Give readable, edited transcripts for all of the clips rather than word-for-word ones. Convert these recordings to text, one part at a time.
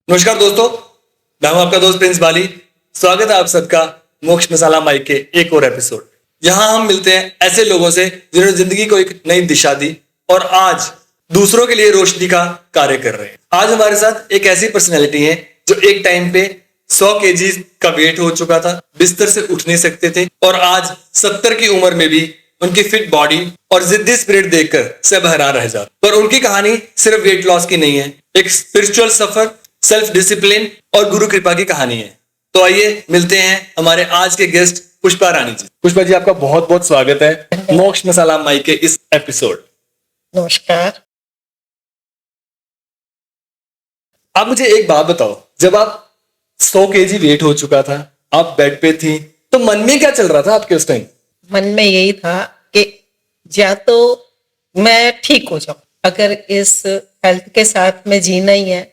नमस्कार दोस्तों, मैं हूं आपका दोस्त प्रिंस बाली। स्वागत है आप सबका मोक्ष मसाला माइक के एक और एपिसोड। यहां हम मिलते हैं ऐसे लोगों से जिन्होंने जिंदगी को एक नई दिशा दी और आज दूसरों के लिए रोशनी का कार्य कर रहे हैं। आज हमारे साथ एक ऐसी पर्सनैलिटी है जो एक टाइम पे 100 केजी का वेट हो चुका था, बिस्तर से उठ नहीं सकते थे और आज 70 की उम्र में भी उनकी फिट बॉडी और जिद्दी स्पिरिट देखकर सब हैरान रह जाते। पर उनकी कहानी सिर्फ वेट लॉस की नहीं है, एक स्पिरिचुअल सफर, सेल्फ डिसिप्लिन और गुरु कृपा की कहानी है। तो आइए मिलते हैं हमारे आज के गेस्ट पुष्पा रानी जी। पुष्पा जी, आपका बहुत बहुत स्वागत है मोक्ष मसाला माई के इस एपिसोड। नमस्कार। आप मुझे एक बात बताओ, जब आप 100 केजी वेट हो चुका था, आप बेड पे थी, तो मन में क्या चल रहा था आपके उस टाइम? मन में यही था कि या तो मैं ठीक हो जाऊं, अगर इस हेल्थ के साथ में जीना ही है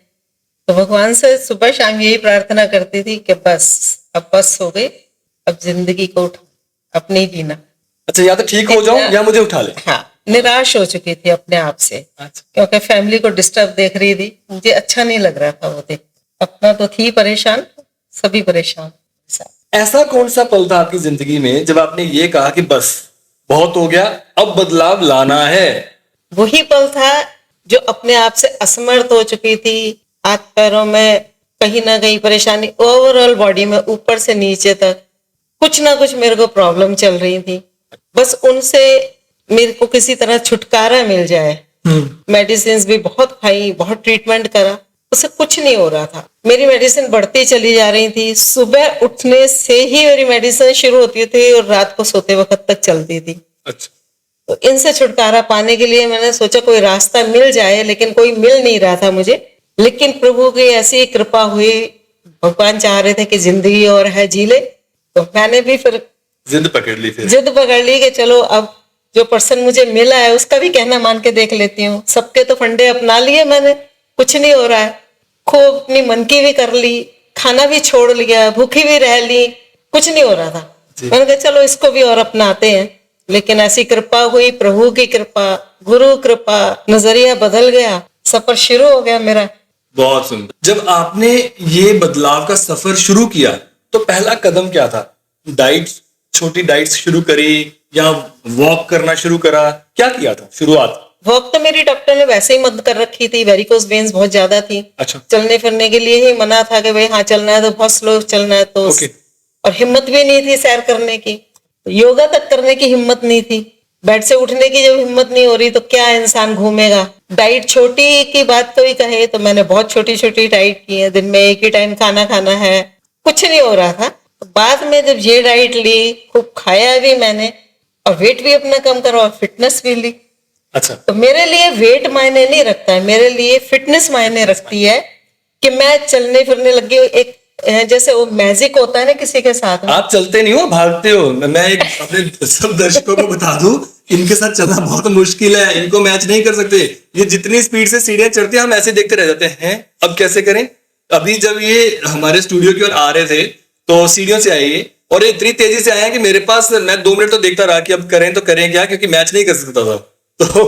तो भगवान से सुबह शाम यही प्रार्थना करती थी कि अब बस हो गई, अब जिंदगी को उठा, अपनी जीना। अच्छा, या तो ठीक हो जाऊं या मुझे उठा ले। हाँ, निराश हो चुकी थी अपने आप से। अच्छा। क्योंकि फैमिली को डिस्टर्ब देख रही थी, मुझे अच्छा नहीं लग रहा था वो देख। अपना तो थी परेशान, सभी परेशान। ऐसा कौन सा पल था आपकी जिंदगी में जब आपने ये कहा कि बस बहुत हो गया, अब बदलाव लाना है? वही पल था जो अपने आप से असमर्थ हो चुकी थी। हाथ पैरों में कहीं ना कहीं परेशानी, ओवरऑल बॉडी में ऊपर से नीचे तक कुछ ना कुछ मेरे को प्रॉब्लम चल रही थी। बस उनसे मेरे को किसी तरह छुटकारा मिल जाए। मेडिसिन भी बहुत खाई, बहुत ट्रीटमेंट करा, उससे कुछ नहीं हो रहा था। मेरी मेडिसिन बढ़ती चली जा रही थी। सुबह उठने से ही मेरी मेडिसिन शुरू होती थी और रात को सोते वक्त तक चलती थी। अच्छा। तो इनसे छुटकारा पाने के लिए मैंने सोचा कोई रास्ता मिल जाए, लेकिन कोई मिल नहीं रहा था मुझे। लेकिन प्रभु की ऐसी कृपा हुई, भगवान चाह रहे थे कि जिंदगी और है, जी ले। तो मैंने भी फिर जिद पकड़ ली कि चलो अब जो पर्सन मुझे मिला है उसका भी कहना मान के देख लेती हूँ। सबके तो फंडे अपना लिए मैंने, कुछ नहीं हो रहा है। खूब अपनी मन की भी कर ली, खाना भी छोड़ लिया, भूखी भी रह ली, कुछ नहीं हो रहा था। मैंने कहा चलो इसको भी और अपनाते हैं। लेकिन ऐसी कृपा हुई, प्रभु की कृपा, गुरु कृपा, नजरिया बदल गया, सफर शुरू हो गया मेरा। बहुत सुंदर। जब आपने ये बदलाव का सफर शुरू किया तो पहला कदम क्या था? डाइट, छोटी डाइट्स शुरू करी या वॉक करना शुरू करा? क्या किया था शुरुआत? वॉक तो मेरी डॉक्टर ने वैसे ही मत कर रखी थी, वेरिकोस वेन्स बहुत ज्यादा थी। अच्छा। चलने फिरने के लिए ही मना था कि भाई हाँ चलना है तो बहुत स्लो चलना है तो। और हिम्मत भी नहीं थी सैर करने की, योगा तक करने की हिम्मत नहीं थी। बेड से उठने की जब हिम्मत नहीं हो रही तो क्या इंसान घूमेगा। डाइट छोटी की बात कोई कहे तो मैंने बहुत छोटी छोटी डाइट की है। दिन में एक ही टाइम खाना खाना है, कुछ नहीं हो रहा था। तो बाद में जब ये डाइट ली, खूब खाया भी मैंने और वेट भी अपना कम करा और फिटनेस भी ली। अच्छा। तो मेरे लिए वेट मायने नहीं रखता है, मेरे लिए फिटनेस मायने रखती है कि मैं चलने फिरने लगी। एक जैसे वो मैजिक होता है ना किसी के साथ में। आप चलते नहीं हो, भागते हो। मैं एक अपने सब दर्शकों को बता दूं, इनके साथ चलना बहुत मुश्किल है, इनको मैच नहीं कर सकते। ये जितनी स्पीड से सीढ़ियां चढ़ती हैं हम ऐसे देखते रह जाते हैं। अब कैसे करें? अभी जब ये हमारे स्टूडियो की ओर आ रहे थे तो सीढ़ियों से आए और ये इतनी तेजी से आए कि मेरे पास, मैं 2 मिनट तो देखता रहा कि अब करें तो करें क्या, क्योंकि मैच नहीं कर सकता था। तो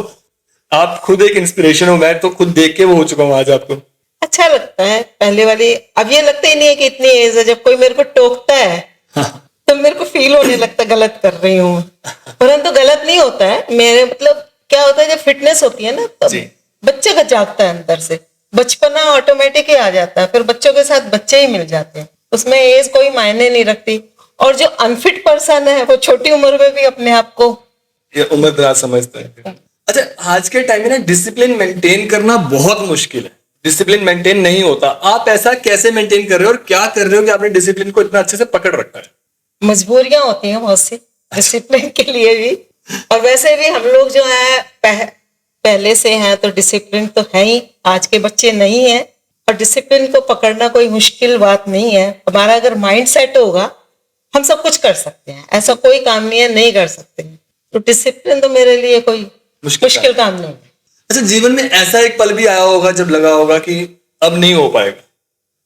आप खुद एक इंस्पिरेशन हो, मैं तो खुद देख के वो हो चुका हूँ आज आपको। अच्छा लगता है पहले वाली। अब ये लगता ही नहीं है कि इतनी एज है। जब कोई मेरे को टोकता है तो मेरे को फील होने लगता है गलत कर रही हूँ, परंतु गलत नहीं होता है। मेरे मतलब क्या होता है, जब फिटनेस होती है ना तब बच्चे का जागता है अंदर से, बचपना ऑटोमेटिक ही आ जाता है। फिर बच्चों के साथ बच्चे ही मिल जाते हैं, उसमें एज कोई मायने नहीं रखती। और जो अनफिट पर्सन है वो छोटी उम्र में भी अपने आप को उम्र दराज समझता है। अच्छा, आज के टाइम में ना डिसिप्लिन मेंटेन करना बहुत मुश्किल है। डिसिप्लिन मेंटेन नहीं होता। आप ऐसा कैसे मेंटेन कर रहे हो और क्या कर रहे हो कि आपने डिसिप्लिन को इतना अच्छे से पकड़ रखा है? मजबूरियां होती हैं बहुत सी डिसिप्लिन के लिए भी, और वैसे भी हम लोग जो है पहले से हैं तो डिसिप्लिन तो है ही। आज के बच्चे नहीं है। और डिसिप्लिन को पकड़ना कोई मुश्किल बात नहीं है। हमारा अगर माइंड सेट होगा हम सब कुछ कर सकते हैं। ऐसा कोई काम नहीं है नहीं कर सकते हैं। तो डिसिप्लिन तो मेरे लिए कोई मुश्किल काम नहीं है। अच्छा, जीवन में ऐसा एक पल भी आया होगा जब लगा होगा कि अब नहीं हो पाएगा,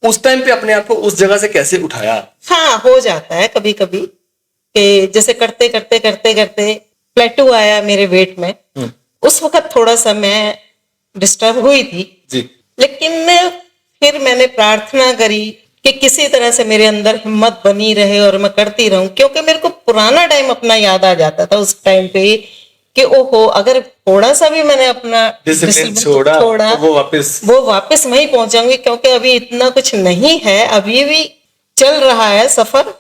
उस टाइम पे अपने आप को उस जगह से कैसे उठाया? हाँ, हो जाता है कभी कभी कि जैसे करते करते करते करते प्लेटू आया मेरे वेट में। उस वक्त थोड़ा सा मैं डिस्टर्ब हुई थी जी। लेकिन फिर मैंने प्रार्थना करी कि किसी तरह से मेरे अंदर हिम्मत बनी रहे और मैं करती रहूं, क्योंकि मेरे को पुराना टाइम अपना याद आ जाता था उस टाइम पे कि ओहो, अगर थोड़ा सा भी मैंने अपना डिसिप्लिन छोड़ा तो वो वापस वहीं पहुंचाऊंगी, क्योंकि अभी इतना कुछ नहीं है, अभी भी चल रहा है सफर।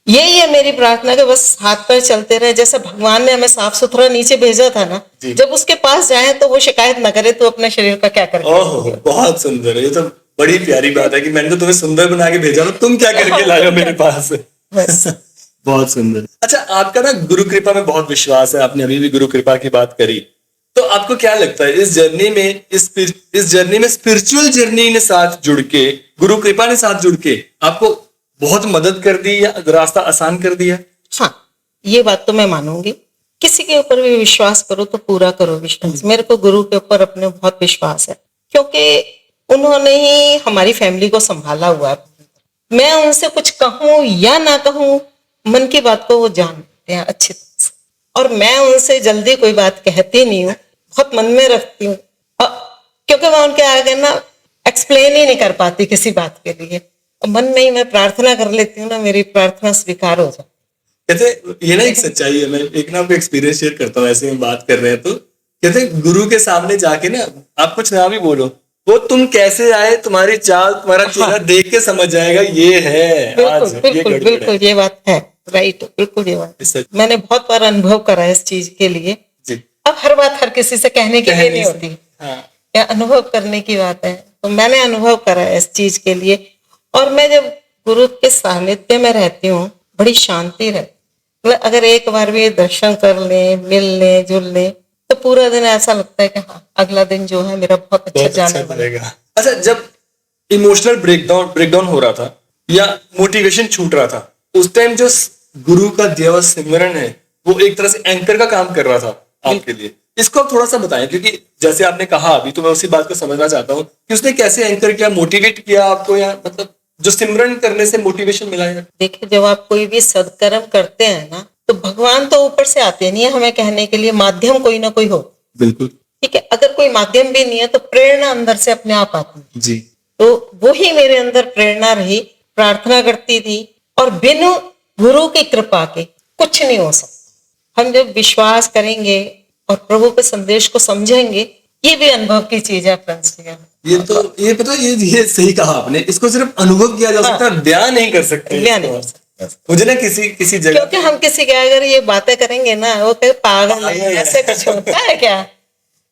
यही है मेरी प्रार्थना कि बस हाथ पैर चलते रहे। जैसे भगवान ने हमें साफ सुथरा नीचे भेजा था ना, जब उसके पास जाए तो वो शिकायत ना करे, तो अपने शरीर का क्या करे। ओह, बहुत सुंदर है। ये तो बड़ी प्यारी बात है कि मैंने तो तुम्हें सुंदर बना के भेजा, तो तुम क्या करके लाए हो मेरे पास। बस बहुत सुंदर। अच्छा, आपका ना गुरु कृपा में बहुत विश्वास है, आपने अभी भी गुरु कृपा की बात करी, तो आपको क्या लगता है इस जर्नी में, इस जर्नी में स्पिरिचुअल जर्नी ने साथ जुड़ के, गुरु कृपा ने साथ जुड़ के आपको बहुत मदद कर दी या रास्ता आसान कर दिया? हाँ, ये बात तो मैं मानूंगी। किसी के ऊपर भी विश्वास करो तो पूरा करो विश्वास। मेरे को गुरु के ऊपर अपने बहुत विश्वास है, क्योंकि उन्होंने ही हमारी फैमिली को संभाला हुआ है। मैं उनसे कुछ कहूं या ना कहूं, मन की बात को वो जानते हैं अच्छी तरह से, और मैं उनसे जल्दी कोई बात कहती नहीं हूँ, बहुत मन में रखती हूँ, क्योंकि मैं उनके आगे ना एक्सप्लेन ही नहीं कर पाती किसी बात के लिए। मन में ही मैं प्रार्थना कर लेती हूँ ना, मेरी प्रार्थना स्वीकार हो जाए। कहते ये ना एक सच्चाई है। मैं एक ना आपको एक्सपीरियंस शेयर करता हूँ, ऐसे में बात कर रहे हैं तो कहते गुरु के सामने जाके ना आप कुछ ना भी बोलो, वो तुम कैसे आए, तुम्हारी चाल, तुम्हारा चेहरा देख के समझ जाएगा ये है आज, बिल्कुल बिल्कुल ये बात है, राइट, बिल्कुल ये बात मैंने बहुत बार अनुभव करा है इस चीज के लिए। अब हर बात हर किसी से कहने के लिए नहीं होती, या अनुभव करने की बात है, तो मैंने अनुभव करा है इस चीज के लिए। और मैं जब गुरु के सानिध्य में रहती हूँ, बड़ी शांति रहती, मतलब अगर एक बार भी दर्शन कर ले, मिल ले, जुल ले, तो पूरा दिन ऐसा लगता है कि हाँ, अगला दिन जो है मेरा बहुत अच्छा जाने वाला है। अच्छा, जब इमोशनल ब्रेकडाउन हो रहा था या मोटिवेशन छूट रहा था, उस टाइम जो गुरु का दिया हुआ सिमरन है, वो एक तरह से एंकर का काम कर रहा था आपके लिए। इसको आप थोड़ा सा बताएं, क्योंकि जैसे आपने कहा अभी, तो मैं उसी बात को समझना चाहता हूँ कि उसने कैसे एंकर किया, मोटिवेट किया आपको, या मतलब जो सिमरन करने से मोटिवेशन मिला है। देखिए, जब आप कोई भी सदकर्म करते हैं ना, तो भगवान तो ऊपर से आते नहीं है हमें कहने के लिए, माध्यम कोई ना कोई हो। बिल्कुल ठीक है, अगर कोई माध्यम भी नहीं है तो प्रेरणा अंदर से अपने आप आती है जी। तो वो ही मेरे अंदर प्रेरणा रही, प्रार्थना करती थी, और बिना गुरु की कृपा के कुछ नहीं हो सकता। हम जब विश्वास करेंगे और प्रभु के संदेश को समझेंगे, ये भी अनुभव की चीज है फ्रेंड्स। ये पता है, ये सही कहा आपने, इसको सिर्फ अनुभव किया जा सकता है, बयान नहीं कर सकते। बयान नहीं कर सकते मुझे ना किसी जगह, क्योंकि हम किसी के अगर ये बातें करेंगे ना, वो कहे पागल है, ऐसे कुछ होता है क्या?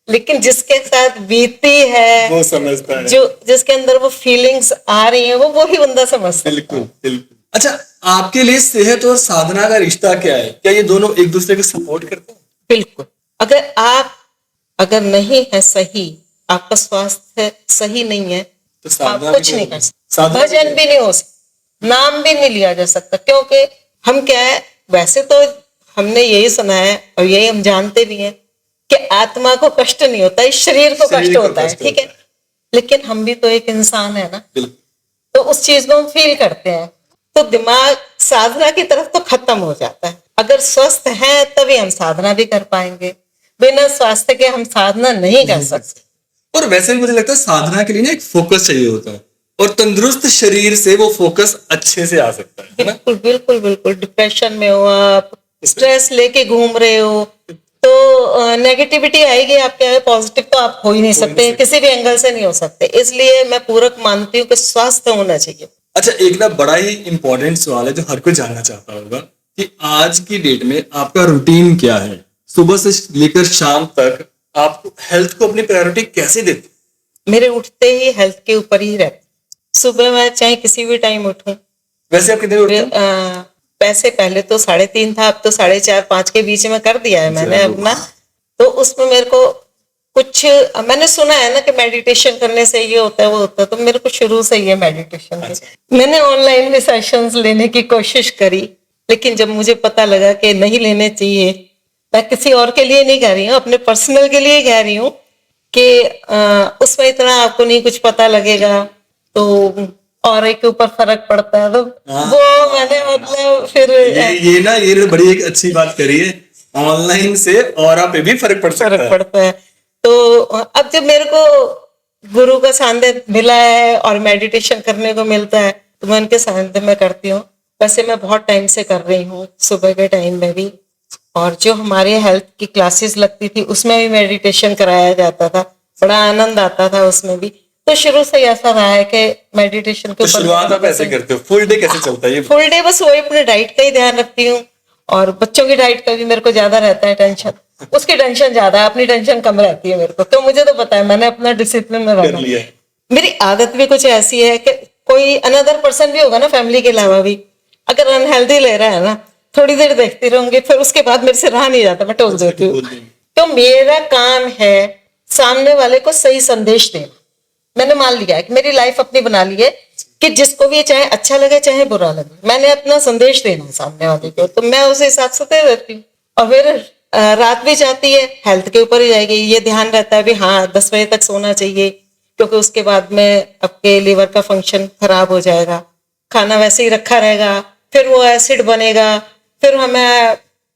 लेकिन जिसके साथ बीती है, वो समझता है, जो जिसके अंदर वो फीलिंग्स आ रही है, वो ही बंदा समझता है। बिल्कुल बिल्कुल। अच्छा, आपके लिए सेहत और साधना का रिश्ता क्या है? क्या ये दोनों एक दूसरे को सपोर्ट करते हैं? बिल्कुल। अगर नहीं है सही, आपका स्वास्थ्य सही नहीं है, तो आप कुछ नहीं कर सकते, भजन भी नहीं हो सकता, नाम भी नहीं लिया जा सकता। क्योंकि हम क्या है, वैसे तो हमने यही सुना है और यही हम जानते भी हैं कि आत्मा को कष्ट नहीं होता, इस शरीर को कष्ट होता है, ठीक है, लेकिन हम भी तो एक इंसान है ना, तो उस चीज को हम फील करते हैं। तो दिमाग साधना की तरफ तो खत्म हो जाता है। अगर स्वस्थ है तभी हम साधना भी कर पाएंगे, बिना स्वास्थ्य के हम साधना नहीं कर सकते। और वैसे भी मुझे लगता है साधना के लिए ना एक फोकस चाहिए होता है, और तंदुरुस्त शरीर से वो फोकस अच्छे से आ सकता है ना? बिल्कुल बिल्कुल बिल्कुल। डिप्रेशन में हो आप, स्ट्रेस लेके घूम रहे हो, तो नेगेटिविटी आएगी आपके, पॉजिटिव तो आप हो ही नहीं सकते, किसी भी एंगल से नहीं हो सकते। इसलिए मैं पूरक मानती हूँ कि स्वास्थ्य होना चाहिए। अच्छा, एक ना बड़ा ही इंपॉर्टेंट सवाल है जो हर कोई जानना चाहता होगा कि आज की डेट में आपका रूटीन क्या है? सुबह से लेकर शाम तक आप हेल्थ को अपनी प्रायोरिटी कैसे देते? मेरे उठते ही हेल्थ के ऊपर ही रहते। सुबह मैं चाहे किसी भी टाइम उठूं। वैसे आप कितने उठते हैं? पैसे पहले तो 3:30 था, अब तो 4:30-5 के बीच में कर दिया है मैंने अपना। तो उसमें मेरे को कुछ, मैंने सुना है ना कि मेडिटेशन करने से ये होता है वो होता है, तो मेरे को शुरू से ये मेडिटेशन है। मैंने ऑनलाइन भी सेशंस लेने की कोशिश करी, लेकिन जब मुझे पता लगा कि नहीं लेने चाहिए, मैं किसी और के लिए नहीं कह रही हूँ, अपने पर्सनल के लिए कह रही हूँ कि उसमें इतना आपको नहीं कुछ पता लगेगा, तो और एक के ऊपर फर्क पड़ता है, तो वो मैंने मतलब फिर ये बड़ी एक अच्छी बात करी है, ऑनलाइन से और पे भी फर्क पड़ता है। तो अब जब मेरे को गुरु का सानिध्य मिला है और मेडिटेशन करने को मिलता है तो मैं उनके सानिध्य में करती हूँ। वैसे मैं बहुत टाइम से कर रही हूँ, सुबह के टाइम में भी, और जो हमारे हेल्थ की क्लासेस लगती थी उसमें भी मेडिटेशन कराया जाता था, बड़ा आनंद आता था उसमें भी। तो शुरू से ही ऐसा रहा है कि मेडिटेशन के तो शुरुआत आप ऐसे करते हो, फुल डे कैसे चलता है ये? फुल डे बस वही अपने डाइट का ही ध्यान रखती हूँ, और बच्चों की डाइट का भी मेरे को ज्यादा रहता है टेंशन, उसकी टेंशन ज्यादा है, अपनी टेंशन कम रहती है मेरे को। तो मुझे तो पता है मैंने अपना डिसिप्लिन में कर रखा लिया है। मेरी आदत भी कुछ ऐसी है कि कोई अनदर पर्सन भी होगा ना फैमिली के अलावा भी, अगर अनहेल्दी ले रहा है ना, थोड़ी देर देखती रहूंगी, फिर उसके बाद मेरे से रहा नहीं जाता, मैं टोक देती हूँ। तो मेरा काम है सामने वाले को सही संदेश देना। मैंने मान लिया है कि मेरी लाइफ अपनी बना ली है कि जिसको भी चाहे अच्छा लगे चाहे बुरा लगे, मैंने अपना संदेश देना है सामने वाले को, तो मैं उस हिसाब से दे देती हूँ। और फिर रात भी जाती है, हेल्थ के ऊपर ही जाएगी, ये ध्यान रहता है भी हाँ 10 बजे तक सोना चाहिए, क्योंकि उसके बाद में आपके लीवर का फंक्शन खराब हो जाएगा, खाना वैसे ही रखा रहेगा, फिर वो एसिड बनेगा, फिर हमें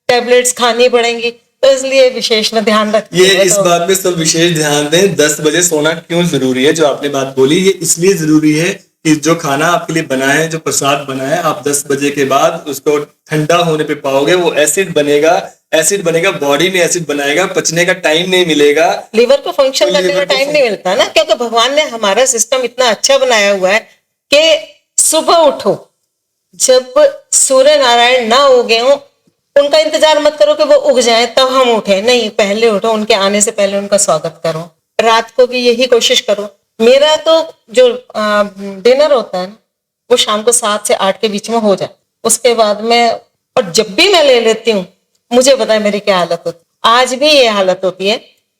टैबलेट्स खानी पड़ेंगी, तो इसलिए विशेष में ध्यान रखती ये हूँ। इस तो बात पे सब विशेष ध्यान दें, 10 बजे सोना क्यों जरूरी है? जो आपने बात बोली, ये इसलिए जरूरी है कि जो खाना आपके लिए बना है, जो प्रसाद बना है, आप 10 बजे के बाद उसको ठंडा होने पे पाओगे, वो एसिड बनेगा, एसिड बनेगा, बॉडी में एसिड बनाएगा, पचने का टाइम नहीं मिलेगा, लीवर को फंक्शन करने का टाइम नहीं मिलता ना, क्योंकि भगवान ने हमारा सिस्टम इतना अच्छा बनाया हुआ है कि सुबह उठो, जब सूर्य नारायण ना उगे हो उनका इंतजार मत करो कि वो उग जाए तब हम उठे, नहीं, पहले उठो, उनके आने से पहले उनका स्वागत करो। रात को भी यही कोशिश करो। मेरा तो जो डिनर होता है ना, वो शाम को 7 से 8 के बीच में हो जाए, उसके बाद में, और जब भी मैं ले लेती हूँ मुझे पता है मेरी क्या हालत होती है। आज भी ये हालत होती है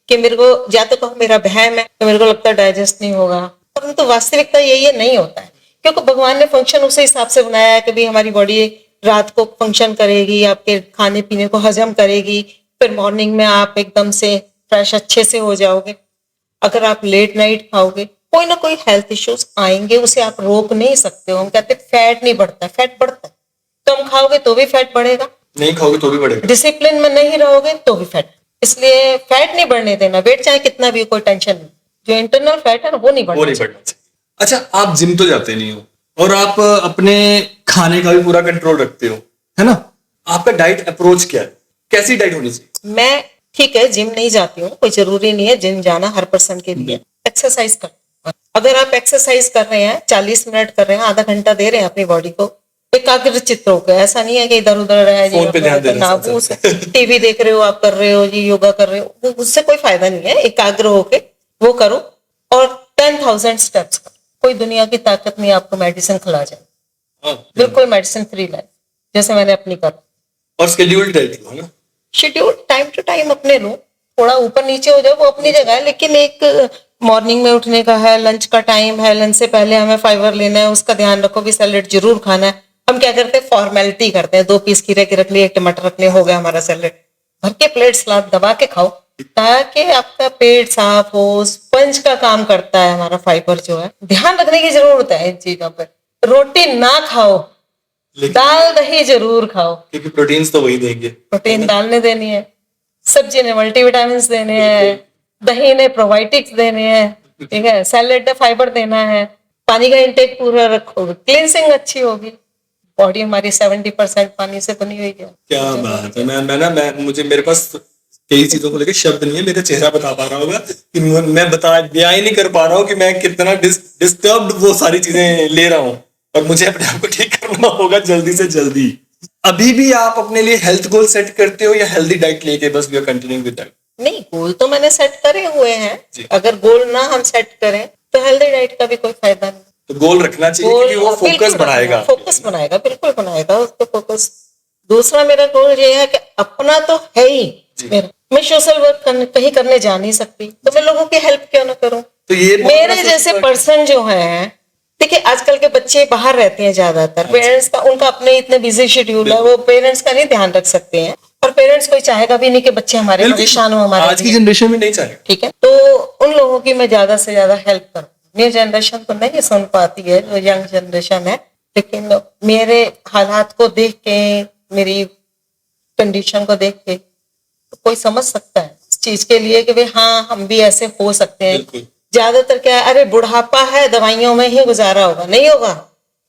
कि मेरे को, या तो कहो मेरा वहम है, तो मेरे को लगता है डाइजेस्ट नहीं होगा, परंतु वास्तविकता यही है, नहीं होता है, क्योंकि भगवान ने फंक्शन उसी हिसाब से बनाया है कि भाई हमारी बॉडी रात को फंक्शन करेगी, आपके खाने पीने को हजम करेगी, फिर मॉर्निंग में आप एकदम से फ्रेश अच्छे से हो जाओगे। अगर आप लेट नाइट खाओगे कोई ना कोई हेल्थ इश्यूज आएंगे, उसे आप रोक नहीं सकते हो। हम कहते हैं फैट नहीं बढ़ता है, फैट बढ़ता है, कम खाओगे तो भी फैट बढ़ेगा, नहीं खाओगे तो भी बढ़ेगा, डिसिप्लिन में नहीं रहोगे तो भी फैट। इसलिए फैट नहीं बढ़ने देना, वेट चाहे कितना भी, कोई टेंशन नहीं, जो इंटरनल फैट है वो नहीं वो बढ़ना नहीं चाहिए। बढ़ना चाहिए। अच्छा, आप जिम तो जाते नहीं हो और आप अपने खाने का भी पूरा कंट्रोल रखते हो, है ना? आपका डाइट अप्रोच क्या है? कैसी डाइट होनी चाहिए? मैं ठीक है जिम नहीं जाती हूँ, कोई जरूरी नहीं है जिम जाना हर पर्सन के लिए। एक्सरसाइज कर, अगर आप एक्सरसाइज कर रहे हैं 40 मिनट कर रहे हैं, आधा घंटा दे रहे हैं अपनी बॉडी को, एकाग्र चित्त होकर, ऐसा नहीं है कि इधर उधर रहे जी, फोन पे ध्यान दे रहे हैं, ना, वो टीवी देख रहे हो, आप कर रहे हो जी, योगा कर रहे हो, उससे कोई फायदा नहीं है। एकाग्र होके वो करो और 10,000 स्टेप्स करो। कोई दुनिया की ताकत नहीं आपको मेडिसिन खिला जाए, हाँ, बिल्कुल मेडिसिन फ्री लाइफ जैसे मैंने अपनी कर। और शेड्यूल डाइट लो, है ना? शेड्यूल टाइम टू टाइम अपने लो, थोड़ा ऊपर नीचे हो जाए वो अपनी जगह है, लेकिन एक मॉर्निंग में उठने का है, लंच का टाइम है, लंच से पहले हमें फाइबर लेना है, उसका ध्यान रखो कि सैलेड जरूर खाना है। हम क्या करते हैं, फॉर्मेलिटी करते हैं, 2 पीस खीरे के रख लिए, 1 टमाटर रख लिए, हो गया हमारा सैलेड। भर के प्लेट सलाद दबा के खाओ ताकि आपका पेट साफ हो, स्पंज का काम करता है हमारा फाइबर जो है। ध्यान रखने की जरूरत है इन चीजों पर। रोटी ना खाओ, दाल दही जरूर खाओ, क्योंकि प्रोटीन्स तो वही देंगे। प्रोटीन दाल ने देनी है, सब्जी ने मल्टीविटामिन देने हैं, दही ने प्रोबायोटिक्स देने हैं, ठीक है, सैलेड ने फाइबर देना है, पानी का इंटेक पूरा रखोगे, क्लींसिंग अच्छी होगी, बॉडी हमारी 70% पानी से बनी हुई है। क्या बात है! मैं मुझे मेरे पास कई चीजों को लेकर शब्द नहीं है, मेरा चेहरा बता पा रहा होगा कि मैं बता बयान नहीं कर पा रहा हूँ कि मैं कितना डिस्टर्ब्ड वो सारी चीजें ले रहा हूँ, और मुझे अपने आप को ठीक करना होगा जल्दी से जल्दी। अभी भी आप अपने लिए हेल्थ गोल सेट करते हो या हेल्दी डाइट लेके बस we are continuing with that? नहीं, गोल तो मैंने सेट करे हुए हैं, अगर गोल ना हम सेट करें तो हेल्दी डाइट का भी कोई फायदा नहीं। तो गोल रखना चाहिए क्योंकि वो फोकस बढ़ाएगा, फोकस बनाएगा, बिल्कुल बनाएगा उसको फोकस। दूसरा मेरा गोल ये है कि अपना तो है ही मेरा, मैं सोशल वर्क कहीं करने जा नहीं सकती, तो मैं लोगों की हेल्प क्यों ना करूं? तो ये मेरे जैसे पर्सन जो है, देखिए आजकल के बच्चे बाहर रहते हैं ज्यादातर, पेरेंट्स का, उनका अपने इतने बिजी शेड्यूल है, वो पेरेंट्स का नहीं ध्यान रख सकते हैं, और पेरेंट्स कोई चाहेगा भी नहीं कि बच्चे हमारे परेशान हो हमारे। आज की जनरेशन में नहीं चाहेगा, ठीक है, तो उन लोगों की मैं ज्यादा से ज्यादा हेल्प करूँ। न्यू जनरेशन तो नहीं सुन पाती है, जो यंग जनरेशन है, लेकिन मेरे हालात को देख के, मेरी कंडीशन को देख के तो कोई समझ सकता है इस चीज के लिए कि भाई हाँ हम भी ऐसे हो सकते हैं, ज्यादातर क्या है, अरे बुढ़ापा है, दवाइयों में ही गुजारा होगा, नहीं होगा।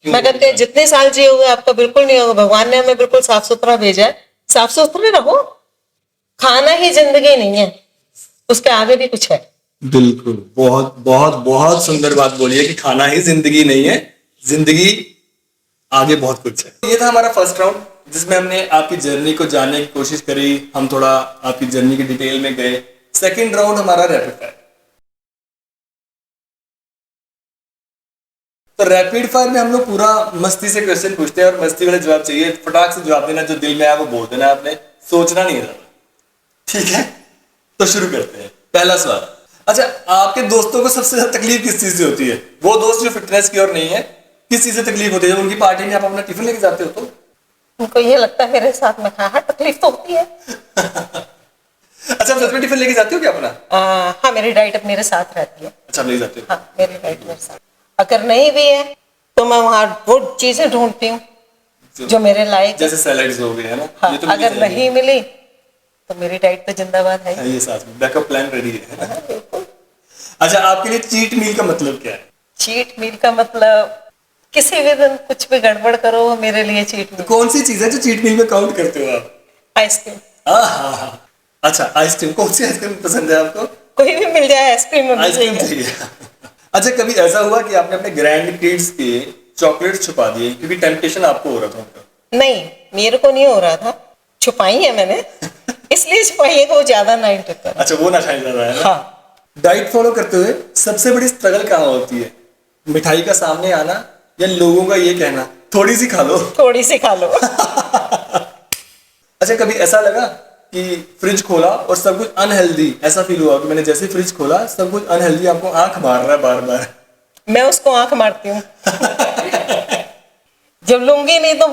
मैं कहती हूँ जितने साल जियोगे आपका बिल्कुल नहीं होगा। भगवान ने हमें बिल्कुल साफ सुथरा भेजा है, साफ सुथरे रहो। खाना ही जिंदगी नहीं है, उसके आगे भी कुछ है। बिल्कुल, बहुत बहुत बहुत सुंदर बात बोली है कि खाना ही जिंदगी नहीं है, जिंदगी आगे बहुत कुछ है। ये था हमारा फर्स्ट राउंड, जिसमें हमने आपकी जर्नी को जानने की कोशिश करी, हम थोड़ा आपकी जर्नी की डिटेल में गए। सेकंड राउंड हमारा रैपिड फायर। तो रैपिड फायर में हम लोग पूरा मस्ती से क्वेश्चन पूछते हैं और मस्ती वाले जवाब चाहिए, फटाक से जवाब देना, जो दिल में आया वो बोल देना, आपने सोचना नहीं है। ठीक है, तो शुरू करते हैं। पहला सवाल, अच्छा आपके दोस्तों को सबसे ज्यादा तकलीफ किस चीज से होती है? वो दोस्त जो फिटनेस की ओर नहीं है, किस चीज से तकलीफ होती है? जब उनकी पार्टी में आप अपना टिफिन लेके जाते हो तो उनको ये लगता है मेरे साथ में हाँ तकलीफ तो होती है। अच्छा, सच में टिफिन लेके जाते हो क्या अपना? हाँ, मेरी डाइट अब मेरे साथ रहती है। अच्छा, ले जाते हो? हाँ, मेरी डाइट मेरे साथ। अगर नहीं भी है तो मैं वहाँ वो चीजें ढूंढती हूँ जो मेरे लायक, जैसे सैलेड्स हो गए, है ना? हाँ, ये तो अगर नहीं मिली तो मेरी डाइट तो जिंदाबाद है। ये साथ में बैकअप प्लान रेडी है ना? हाँ, बिल्कुल। अच्छा, आपके लिए चीट मील का मतलब क्या है? चीट मील का मतलब किसी भी दिन कुछ भी गड़बड़ करो, वो मेरे लिए चीट तो मील। कौन सी चीज है जो चीट मील में काउंट करते हो आप? आइसक्रीम। हाँ। अच्छा, आइसक्रीम, कौन सी आइसक्रीम पसंद है आपको? कोई भी मिल जाए, आइसक्रीम में आइसक्रीम चाहिए। अच्छा, कभी ऐसा हुआ कि आपने अपने ग्रैंड किड्स के चॉकलेट छुपा दिए क्योंकि टेम्पटेशन आपको हो रहा था उनका? नहीं, मेरे को नहीं हो रहा था, छुपाई है मैंने। इसलिए छुपाई है कि वो ज्यादा ना इंटरफेयर। अच्छा, वो ना खाया जा रहा है ना? हाँ। डाइट फॉलो करते हुए सबसे बड़ी स्ट्रगल कहाँ होती है? मिठाई का सामने आना या लोगों का ये कहना थोड़ी सी खा लो? थोड़ी सी खा लो। अच्छा, कभी ऐसा लगा कि फ्रिज खोला और सब कुछ अनहेल्दी, ऐसा फील हुआ कि मैंने जैसे फ्रिज खोला सब कुछ अनहेल्दी आपको आंख मार रहा है बार बार? मैं उसको आंख मारती हूँ। जब लूंगी नहीं तो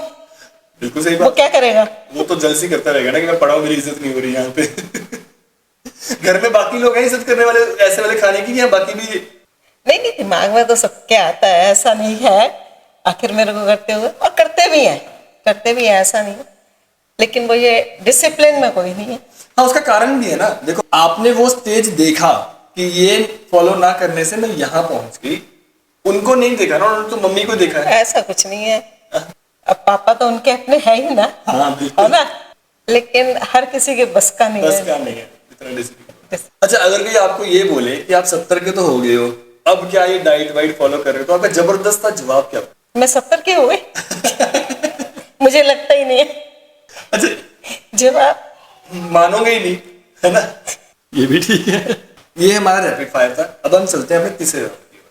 बिल्कुल सही वो बात। क्या करेगा? वो तो जलसी करता रहेगा ना कि मैं पढ़ा हूं, मेरी इज्जत नहीं हो रही यहाँ पे। घर में बाकी लोग हैं इज्जत करने वाले ऐसे वाले खाने की, या बाकी भी? नहीं, दिमाग में तो सबके आता है, ऐसा नहीं है। आखिर मेरे को करते हुए, और करते भी हैं, ऐसा नहीं है। लेकिन वो ये डिसिप्लिन में कोई नहीं है। हाँ, उसका कारण भी है ना। देखो, आपने वो स्टेज देखा कि ये फॉलो ना करने से मैं यहाँ पहुंच गई, उनको नहीं देखा ना, उन्होंने तो मम्मी को देखा है। ऐसा कुछ नहीं है। अब पापा तो उनके अपने है ही ना, हाँ, है ना? लेकिन हर किसी के बस का नहीं बस है। का नहीं है इतना डिसिप्लिन। अच्छा, अगर कोई आपको ये बोले कि आप 70 के तो हो गए हो, अब क्या ये डाइट वाइट फॉलो कर रहे हो, तो आपका जबरदस्त सा जवाब क्या? मैं 70 के हुए? मुझे लगता ही नहीं है। अच्छा, जवाब मानोगे ही नहीं, है ना? ये भी ठीक है। ये हमारा रैपिड फायर था। अब हम चलते हैं अपने तीसरे राउंड की ओर।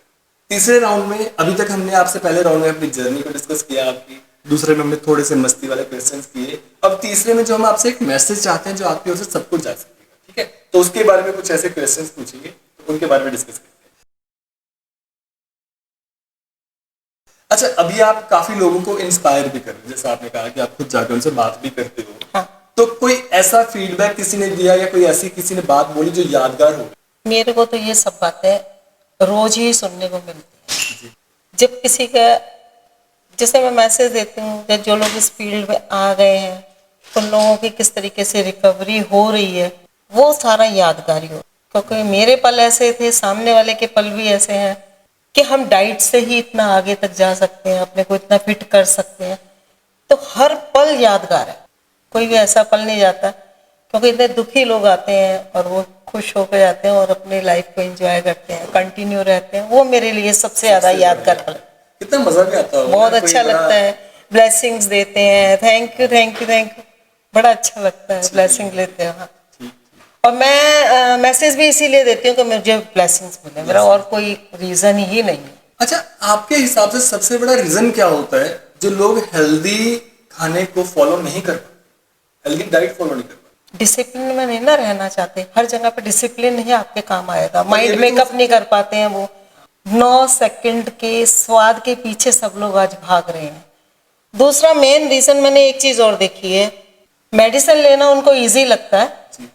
तीसरे राउंड में अभी तक हमने आपसे पहले राउंड में अपनी जर्नी को डिस्कस किया आपकी, दूसरे में हमने थोड़े से मस्ती वाले क्वेश्चंस किए। अब तीसरे में जो हम आपसे एक मैसेज चाहते हैं जो आपकी ओर से सबको जा सकेगा, ठीक है? तो उसके बारे में कुछ ऐसे क्वेश्चंस पूछेंगे, तो उनके बारे में डिस्कस करते हैं। अच्छा, अभी आप काफी लोगों को इंस्पायर भी कर रहे हो, जैसा आपने कहा कि आप खुद जाकर उनसे बात भी करते हो। हाँ। तो कोई ऐसा फीडबैक किसी ने दिया या कोई ऐसी किसी ने बात बोली जो यादगार हो? मेरे को तो ये सब बातें रोज ही सुनने को मिलती है। जब किसी का, जैसे मैं मैसेज देती हूँ कि जो लोग इस फील्ड में आ गए हैं उन लोगों की किस तरीके से रिकवरी हो रही है, वो सारा यादगारी हो। क्योंकि मेरे पल ऐसे थे, सामने वाले के पल भी ऐसे हैं कि हम डाइट से ही इतना आगे तक जा सकते हैं, अपने को इतना फिट कर सकते हैं। तो हर पल यादगार है, कोई भी ऐसा पल नहीं जाता। क्योंकि इतने दुखी लोग आते हैं और वो खुश होकर जाते हैं और अपनी लाइफ को एंजॉय करते हैं, कंटिन्यू रहते हैं। वो मेरे लिए सबसे ज्यादा यादगार पल। कितना मजा भी आता होगा, बहुत अच्छा लगता है। ब्लेसिंग्स देते हैं, thank you thank you thank you, बड़ा अच्छा लगता है। ब्लेसिंग लेते हैं। हाँ। और मैं मैसेज भी इसीलिए देती हूँ कि मुझे ब्लेसिंग्स मिले, मेरा और कोई रीजन ही नहीं है। अच्छा, आपके हिसाब से सबसे बड़ा रीजन क्या होता है जो लोग हेल्दी खाने को फॉलो नहीं कर पाते, हेल्दी डाइट फॉलो नहीं कर पाते? डिसिप्लिन में नहीं ना रहना चाहते। हर जगह पे डिसिप्लिन नहीं आपके काम आएगा। माइंड भी मेकअप नहीं कर पाते हैं वो। 9 सेकंड के स्वाद के पीछे सब लोग आज भाग रहे हैं। दूसरा मेन रीजन मैंने एक चीज और देखी है, मेडिसिन लेना उनको इजी लगता है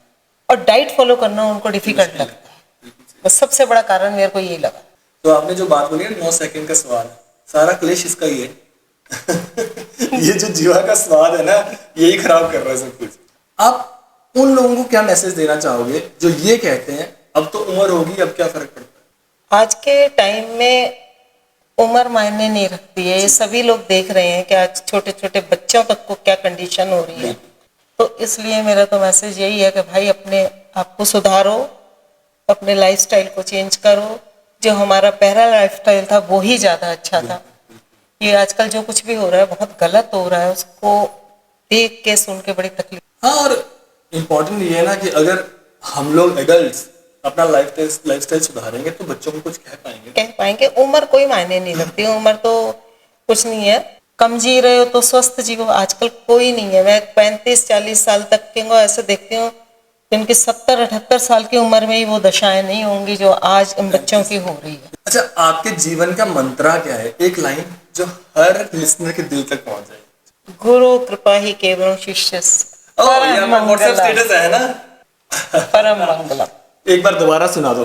और डाइट फॉलो करना उनको डिफिकल्ट लगता है। बस सबसे बड़ा कारण मेरे को यही लगा। तो आपने जो बात बोली है 9 सेकंड का स्वाद, सारा क्लेश इसका ही है। ये जो जीवा का स्वाद है ना, यही खराब कर रहा है सब कुछ। आप उन लोगों को क्या मैसेज देना चाहोगे जो ये कहते हैं अब तो उम्र होगी, अब क्या फर्क पड़ता है? आज के टाइम में उम्र मायने नहीं रखती है। ये सभी लोग देख रहे हैं कि आज छोटे छोटे बच्चों तक को क्या कंडीशन हो रही है। तो इसलिए मेरा तो मैसेज यही है कि भाई अपने आप को सुधारो, अपने लाइफस्टाइल को चेंज करो। जो हमारा पहला लाइफस्टाइल था वो ही ज्यादा अच्छा था। ये आजकल जो कुछ भी हो रहा है बहुत गलत हो रहा है, उसको देख के सुन के बड़ी तकलीफ। हाँ, और इम्पोर्टेंट ये है ना कि अगर हम लोग एडल्ट्स अपना लाइफस्टाइल सुधारेंगे तो बच्चों को कुछ कह पाएंगे। उम्र कोई मायने नहीं रखती, उम्र तो कुछ नहीं है। कम जी रहे हो तो स्वस्थ जियो। आजकल कोई नहीं है। मैं 35-40 साल तक के को ऐसे देखती हूँ, जिनकी 70-78 साल की उम्र में ही वो दशाएं नहीं होंगी जो आज इन बच्चों की हो रही है। अच्छा, आपके जीवन का मंत्रा क्या है? एक लाइन जो हर लिसनर के दिल तक पहुंच जाए। गुरु कृपा ही केवलम शिष्य स्टेटस है ना, परम मंगलम। एक बार दोबारा सुना दो।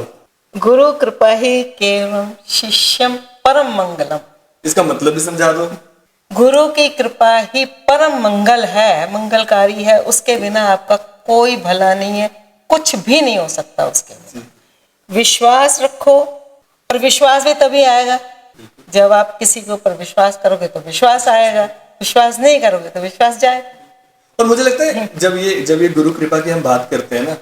गुरु कृपा ही केवलम शिष्यम परम मंगलम। इसका मतलब भी समझा दो। गुरु की कृपा ही परम मंगल है, मंगलकारी है। उसके बिना आपका कोई भला नहीं है, कुछ भी नहीं हो सकता उसके बिना। विश्वास रखो, और विश्वास भी तभी आएगा जब आप किसी के ऊपर विश्वास करोगे तो विश्वास आएगा, विश्वास नहीं करोगे तो विश्वास जाए। और मुझे लगता है जब ये गुरु कृपा की हम बात करते हैं ना,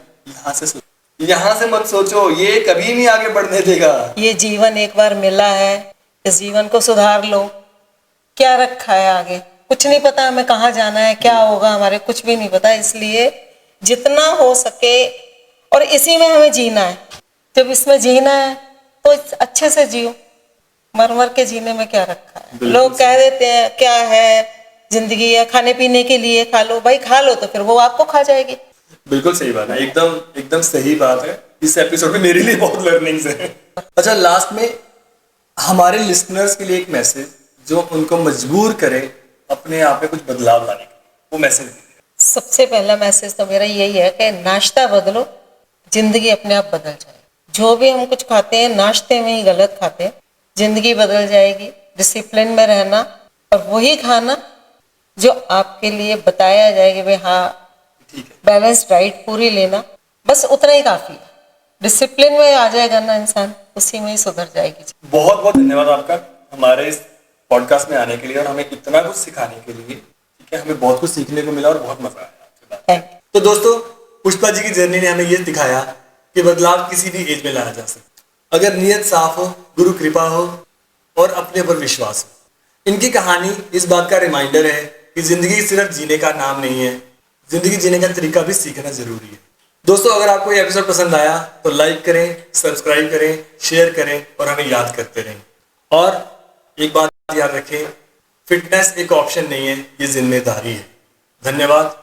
यहाँ से मत सोचो, ये कभी नहीं आगे बढ़ने देगा। ये जीवन एक बार मिला है, इस जीवन को सुधार लो। क्या रखा है आगे? कुछ नहीं पता हमें कहाँ जाना है, क्या होगा हमारे, कुछ भी नहीं पता। इसलिए जितना हो सके, और इसी में हमें जीना है। जब इसमें जीना है तो अच्छे से जियो। मर मर के जीने में क्या रखा है? लोग कह देते हैं क्या है जिंदगी है, खाने पीने के लिए खा लो। भाई खा लो तो फिर वो आपको खा जाएगी। बिल्कुल सही बात है, एकदम सही बात है। इस एपिसोड में मेरे लिए बहुत लर्निंग्स है। अच्छा, लास्ट में हमारे लिसनर्स के लिए एक मैसेज जो उनको मजबूर करे अपने आप में कुछ बदलाव लाने का, वो मैसेज। सबसे पहला मैसेज तो मेरा यही है कि नाश्ता बदलो, जिंदगी अपने आप बदल जाए। जो भी हम कुछ खाते हैं नाश्ते में ही गलत खाते हैं, जिंदगी बदल जाएगी। डिसिप्लिन में रहना और वही खाना जो आपके लिए बताया जाएगा, भाई हाँ बैलेंस डाइट पूरी लेना, बस उतना ही काफी है। डिसिप्लिन में आ जाएगा ना इंसान, उसी में ही सुधर जाएगी। बहुत बहुत धन्यवाद आपका हमारे इस पॉडकास्ट में आने के लिए और हमें इतना कुछ सिखाने के लिए। ठीक है, हमें बहुत कुछ सीखने को मिला और बहुत मजा आया आपसे बात करके। तो दोस्तों, पुष्पा जी की जर्नी ने हमें ये दिखाया कि बदलाव किसी भी एज में लाया जा सकता, अगर नीयत साफ हो, गुरु कृपा हो और अपने पर विश्वास हो। इनकी कहानी इस बात का रिमाइंडर है कि जिंदगी सिर्फ जीने का नाम नहीं है, जिंदगी जीने का तरीका भी सीखना जरूरी है। दोस्तों, अगर आपको ये एपिसोड पसंद आया तो लाइक करें, सब्सक्राइब करें, शेयर करें और हमें याद करते रहें। और एक बात याद रखें, फिटनेस एक ऑप्शन नहीं है, ये जिम्मेदारी है। धन्यवाद।